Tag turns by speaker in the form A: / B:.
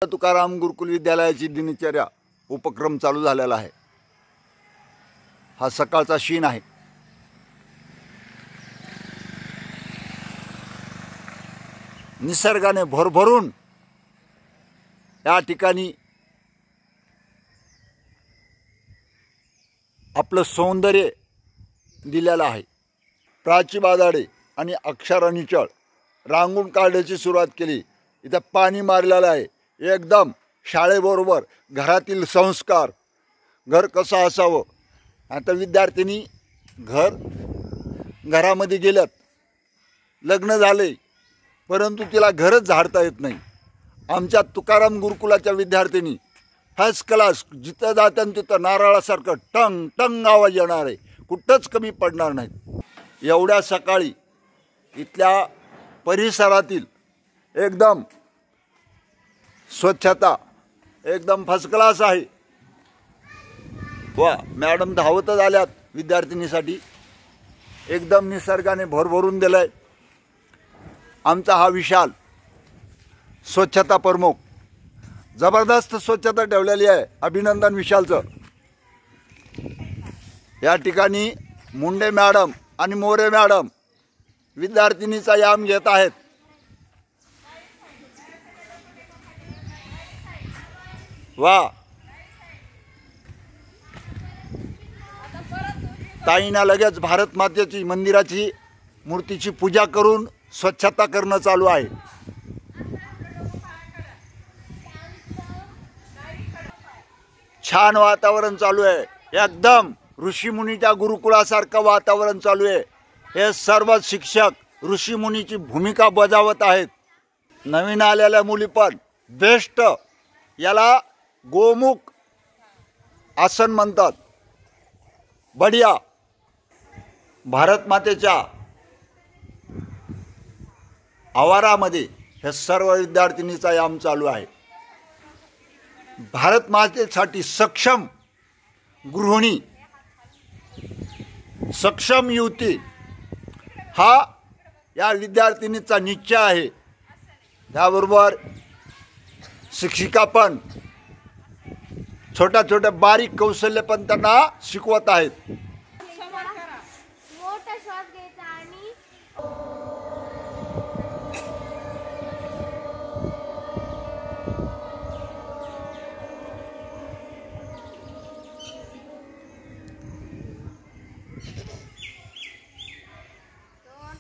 A: तुकाराम गुरुकुल विद्यालयाची दिनचर्या उपक्रम चालू झालेला आहे। हा सकाळचा शीन आहे। निसर्गाने भरभरून या ठिकाणी आपलं सौंदर्य दिलेलं आहे। प्राची बादाडे आणि अक्षरा निचळ रांगून काढण्याची सुरुवात केली। इथं पाणी मारलेलं आहे। एकदम शाळेबरोबर घरातील संस्कार, घर कसं असावं। आता विद्यार्थिनी घरामध्ये गेल्यात, लग्न झाले परंतु तिला घरच झाडता येत नाही। आमच्या तुकाराम गुरुकुलाच्या विद्यार्थिनी फर्स्ट क्लास, जिथं जातात तिथं नारळासारखं टंग टंग आवाज येणार आहे, कुठंच कमी पडणार नाही। एवढ्या सकाळी इथल्या परिसरातील एकदम स्वच्छता एकदम फर्स्ट क्लास आहे। वा मॅडम धावतच आल्यात विद्यार्थिनीसाठी। एकदम निसर्गाने भरभरून दिलाय। आमचा हा विशाल स्वच्छता प्रमुख जबरदस्त स्वच्छता ठेवलेली आहे। अभिनंदन विशालचं। या ठिकाणी मुंडे मॅडम आणि मोरे मॅडम विद्यार्थिनीचा याम घेत आहेत। वा ताईंना लगेच भारत मातेची मंदिराची मूर्तीची पूजा करून स्वच्छता करणं चालू आहे। छान वातावरण चालू आहे। एकदम ऋषीमुनीच्या गुरुकुलासारखं वातावरण चालू आहे। हे सर्व शिक्षक ऋषीमुनीची भूमिका बजावत आहेत। नवीन आलेल्या मुली पण बेस्ट, याला गोमुख आसन म्हणतात। बढिया। भारत मातेच्या आवारामध्ये हे सर्व विद्यार्थिनीचा याम चालू आहे। भारत मातेसाठी सक्षम गृहिणी, सक्षम युवती हा या विद्यार्थिनीचा निश्चय आहे। त्याबरोबर शिक्षिका पण छोट्या छोट्या बारीक कौशल्य पण त्यांना शिकवत आहेत।